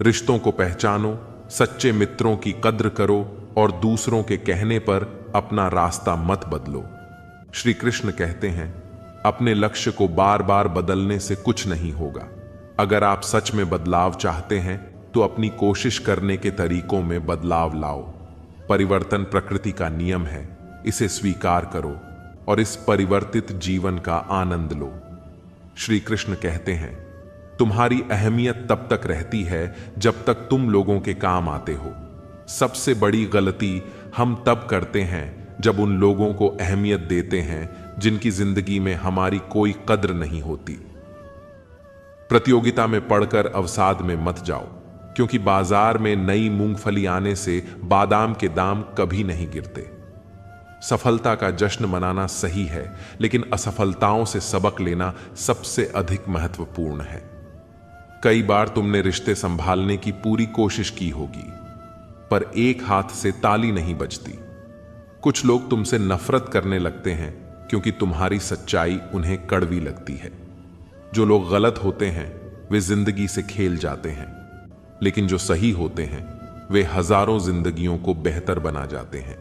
S1: रिश्तों को पहचानो, सच्चे मित्रों की कद्र करो और दूसरों के कहने पर अपना रास्ता मत बदलो। श्री कृष्ण कहते हैं, अपने लक्ष्य को बार बार बदलने से कुछ नहीं होगा। अगर आप सच में बदलाव चाहते हैं तो अपनी कोशिश करने के तरीकों में बदलाव लाओ। परिवर्तन प्रकृति का नियम है, इसे स्वीकार करो और इस परिवर्तित जीवन का आनंद लो। श्री कृष्ण कहते हैं, तुम्हारी अहमियत तब तक रहती है जब तक तुम लोगों के काम आते हो। सबसे बड़ी गलती हम तब करते हैं जब उन लोगों को अहमियत देते हैं जिनकी जिंदगी में हमारी कोई कद्र नहीं होती। प्रतियोगिता में पढ़कर अवसाद में मत जाओ, क्योंकि बाजार में नई मूंगफली आने से बादाम के दाम कभी नहीं गिरते। सफलता का जश्न मनाना सही है, लेकिन असफलताओं से सबक लेना सबसे अधिक महत्वपूर्ण है। कई बार तुमने रिश्ते संभालने की पूरी कोशिश की होगी, पर एक हाथ से ताली नहीं बजती। कुछ लोग तुमसे नफरत करने लगते हैं क्योंकि तुम्हारी सच्चाई उन्हें कड़वी लगती है। जो लोग गलत होते हैं वे जिंदगी से खेल जाते हैं, लेकिन जो सही होते हैं वे हजारों जिंदगियों को बेहतर बना जाते हैं।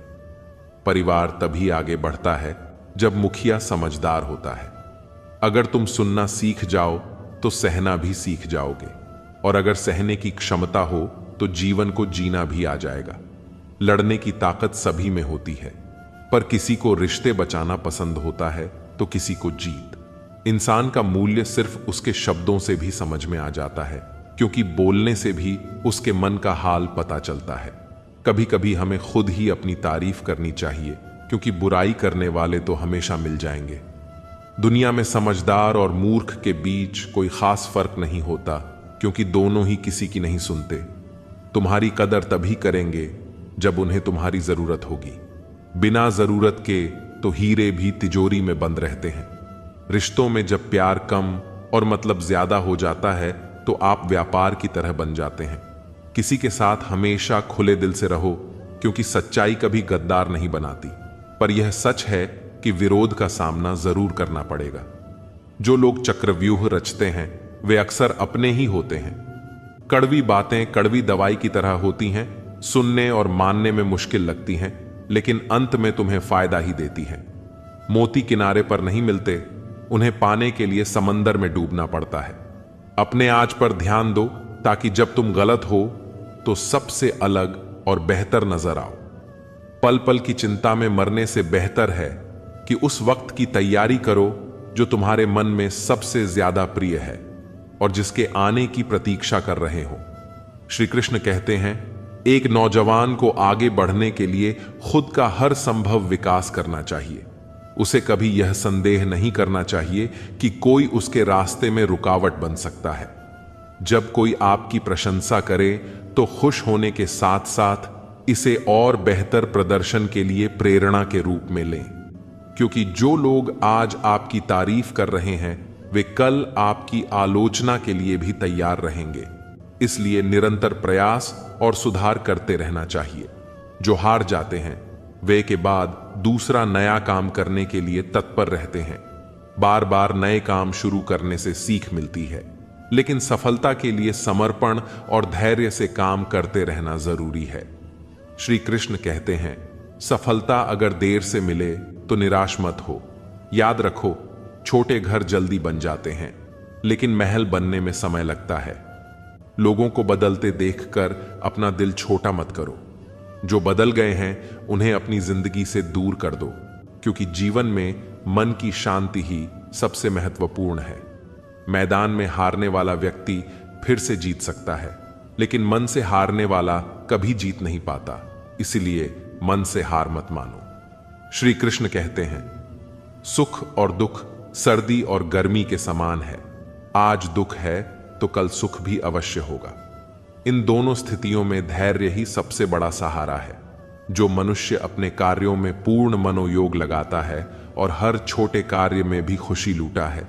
S1: परिवार तभी आगे बढ़ता है जब मुखिया समझदार होता है। अगर तुम सुनना सीख जाओ तो सहना भी सीख जाओगे, और अगर सहने की क्षमता हो तो जीवन को जीना भी आ जाएगा। लड़ने की ताकत सभी में होती है, पर किसी को रिश्ते बचाना पसंद होता है तो किसी को जीत। इंसान का मूल्य सिर्फ उसके शब्दों से भी समझ में आ जाता है, क्योंकि बोलने से भी उसके मन का हाल पता चलता है। कभी कभी हमें खुद ही अपनी तारीफ करनी चाहिए, क्योंकि बुराई करने वाले तो हमेशा मिल जाएंगे। दुनिया में समझदार और मूर्ख के बीच कोई खास फर्क नहीं होता, क्योंकि दोनों ही किसी की नहीं सुनते। तुम्हारी कदर तभी करेंगे जब उन्हें तुम्हारी जरूरत होगी। बिना जरूरत के तो हीरे भी तिजोरी में बंद रहते हैं। रिश्तों में जब प्यार कम और मतलब ज्यादा हो जाता है तो आप व्यापार की तरह बन जाते हैं। किसी के साथ हमेशा खुले दिल से रहो, क्योंकि सच्चाई कभी गद्दार नहीं बनाती। पर यह सच है कि विरोध का सामना जरूर करना पड़ेगा। जो लोग चक्रव्यूह रचते हैं वे अक्सर अपने ही होते हैं। कड़वी बातें कड़वी दवाई की तरह होती हैं, सुनने और मानने में मुश्किल लगती हैं, लेकिन अंत में तुम्हें फायदा ही देती हैं। मोती किनारे पर नहीं मिलते, उन्हें पाने के लिए समंदर में डूबना पड़ता है। अपने आज पर ध्यान दो, ताकि जब तुम गलत हो तो सबसे अलग और बेहतर नजर आओ। पल पल की चिंता में मरने से बेहतर है कि उस वक्त की तैयारी करो जो तुम्हारे मन में सबसे ज्यादा प्रिय है और जिसके आने की प्रतीक्षा कर रहे हो। श्री कृष्ण कहते हैं, एक नौजवान को आगे बढ़ने के लिए खुद का हर संभव विकास करना चाहिए। उसे कभी यह संदेह नहीं करना चाहिए कि कोई उसके रास्ते में रुकावट बन सकता है। जब कोई आपकी प्रशंसा करे तो खुश होने के साथ साथ इसे और बेहतर प्रदर्शन के लिए प्रेरणा के रूप में लें, क्योंकि जो लोग आज आपकी तारीफ कर रहे हैं वे कल आपकी आलोचना के लिए भी तैयार रहेंगे। इसलिए निरंतर प्रयास और सुधार करते रहना चाहिए। जो हार जाते हैं वे के बाद दूसरा नया काम करने के लिए तत्पर रहते हैं। बार बार नए काम शुरू करने से सीख मिलती है, लेकिन सफलता के लिए समर्पण और धैर्य से काम करते रहना जरूरी है। श्री कृष्ण कहते हैं, सफलता अगर देर से मिले तो निराश मत हो। याद रखो, छोटे घर जल्दी बन जाते हैं, लेकिन महल बनने में समय लगता है। लोगों को बदलते देखकर अपना दिल छोटा मत करो। जो बदल गए हैं उन्हें अपनी जिंदगी से दूर कर दो, क्योंकि जीवन में मन की शांति ही सबसे महत्वपूर्ण है। मैदान में हारने वाला व्यक्ति फिर से जीत सकता है, लेकिन मन से हारने वाला कभी जीत नहीं पाता। इसलिए मन से हार मत मानो। श्री कृष्ण कहते हैं, सुख और दुख सर्दी और गर्मी के समान है। आज दुख है तो कल सुख भी अवश्य होगा। इन दोनों स्थितियों में धैर्य ही सबसे बड़ा सहारा है। जो मनुष्य अपने कार्यों में पूर्ण मनोयोग लगाता है और हर छोटे कार्य में भी खुशी लूटा है,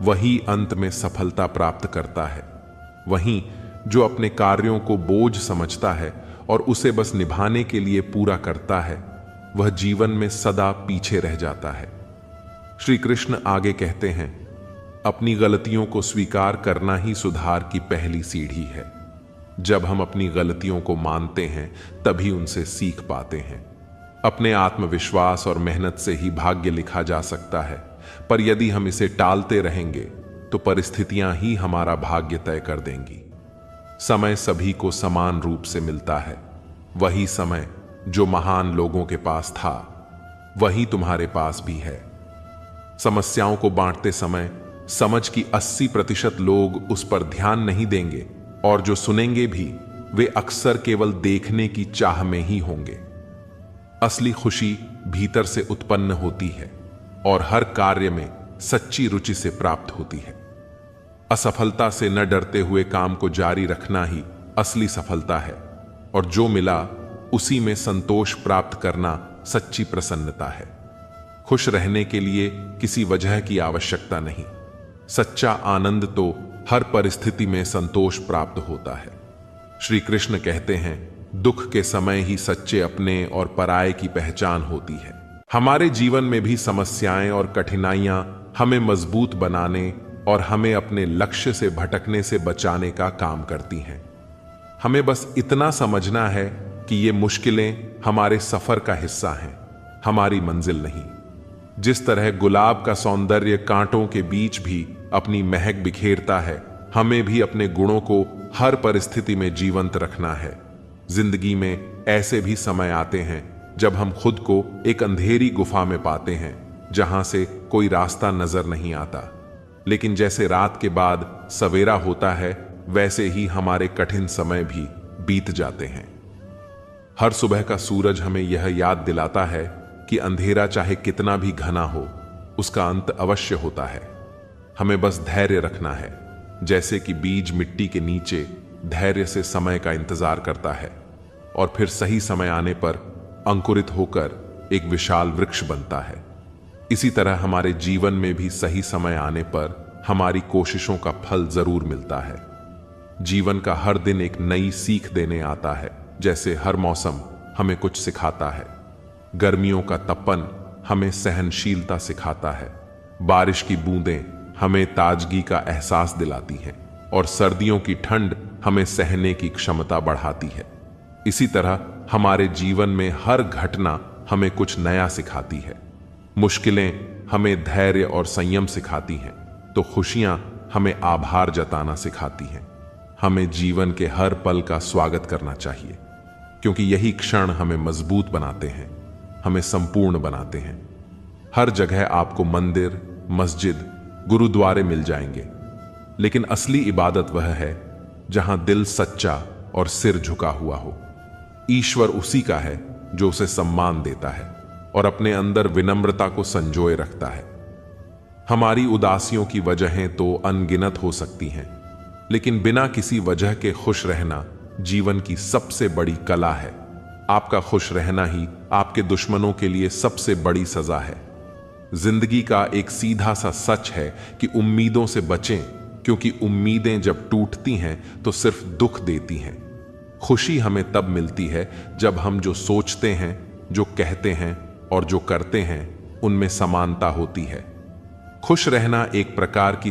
S1: वही अंत में सफलता प्राप्त करता है। वहीं जो अपने कार्यों को बोझ समझता है और उसे बस निभाने के लिए पूरा करता है, वह जीवन में सदा पीछे रह जाता है। श्री कृष्ण आगे कहते हैं, अपनी गलतियों को स्वीकार करना ही सुधार की पहली सीढ़ी है। जब हम अपनी गलतियों को मानते हैं तभी उनसे सीख पाते हैं। अपने आत्मविश्वास और मेहनत से ही भाग्य लिखा जा सकता है, पर यदि हम इसे टालते रहेंगे तो परिस्थितियां ही हमारा भाग्य तय कर देंगी। समय सभी को समान रूप से मिलता है। वही समय जो महान लोगों के पास था, वही तुम्हारे पास भी है। समस्याओं को बांटते समय समझ की 80% लोग उस पर ध्यान नहीं देंगे, और जो सुनेंगे भी वे अक्सर केवल देखने की चाह में ही होंगे। असली खुशी भीतर से उत्पन्न होती है और हर कार्य में सच्ची रुचि से प्राप्त होती है। असफलता से न डरते हुए काम को जारी रखना ही असली सफलता है, और जो मिला उसी में संतोष प्राप्त करना सच्ची प्रसन्नता है। खुश रहने के लिए किसी वजह की आवश्यकता नहीं। सच्चा आनंद तो हर परिस्थिति में संतोष प्राप्त होता है। श्री कृष्ण कहते हैं, दुख के समय ही सच्चे अपने और पराये की पहचान होती है। हमारे जीवन में भी समस्याएं और कठिनाइयां हमें मजबूत बनाने और हमें अपने लक्ष्य से भटकने से बचाने का काम करती हैं। हमें बस इतना समझना है कि ये मुश्किलें हमारे सफर का हिस्सा हैं, हमारी मंजिल नहीं। जिस तरह गुलाब का सौंदर्य कांटों के बीच भी अपनी महक बिखेरता है, हमें भी अपने गुणों को हर परिस्थिति में जीवंत रखना है। जिंदगी में ऐसे भी समय आते हैं जब हम खुद को एक अंधेरी गुफा में पाते हैं, जहां से कोई रास्ता नजर नहीं आता। लेकिन जैसे रात के बाद सवेरा होता है, वैसे ही हमारे कठिन समय भी बीत जाते हैं। हर सुबह का सूरज हमें यह याद दिलाता है कि अंधेरा चाहे कितना भी घना हो, उसका अंत अवश्य होता है। हमें बस धैर्य रखना है, जैसे कि बीज मिट्टी के नीचे धैर्य से समय का इंतजार करता है और फिर सही समय आने पर अंकुरित होकर एक विशाल वृक्ष बनता है। इसी तरह हमारे जीवन में भी सही समय आने पर हमारी कोशिशों का फल जरूर मिलता है। जीवन का हर दिन एक नई सीख देने आता है। जैसे हर मौसम हमें कुछ सिखाता है। गर्मियों का तपन हमें सहनशीलता सिखाता है, बारिश की बूंदें हमें ताजगी का एहसास दिलाती हैं और सर्दियों की ठंड हमें सहने की क्षमता बढ़ाती है। इसी तरह हमारे जीवन में हर घटना हमें कुछ नया सिखाती है। मुश्किलें हमें धैर्य और संयम सिखाती हैं, तो खुशियां हमें आभार जताना सिखाती हैं। हमें जीवन के हर पल का स्वागत करना चाहिए, क्योंकि यही क्षण हमें मजबूत बनाते हैं, हमें संपूर्ण बनाते हैं। हर जगह आपको मंदिर, मस्जिद, गुरुद्वारे मिल जाएंगे, लेकिन असली इबादत वह है जहां दिल सच्चा और सिर झुका हुआ हो। ईश्वर उसी का है जो उसे सम्मान देता है और अपने अंदर विनम्रता को संजोए रखता है। हमारी उदासियों की वजहें तो अनगिनत हो सकती हैं, लेकिन बिना किसी वजह के खुश रहना जीवन की सबसे बड़ी कला है। आपका खुश रहना ही आपके दुश्मनों के लिए सबसे बड़ी सजा है। जिंदगी का एक सीधा सा सच है कि उम्मीदों से बचें, क्योंकि उम्मीदें जब टूटती हैं तो सिर्फ दुख देती हैं। खुशी हमें तब मिलती है जब हम जो सोचते हैं, जो कहते हैं और जो करते हैं, उनमें समानता होती है। खुश रहना एक प्रकार की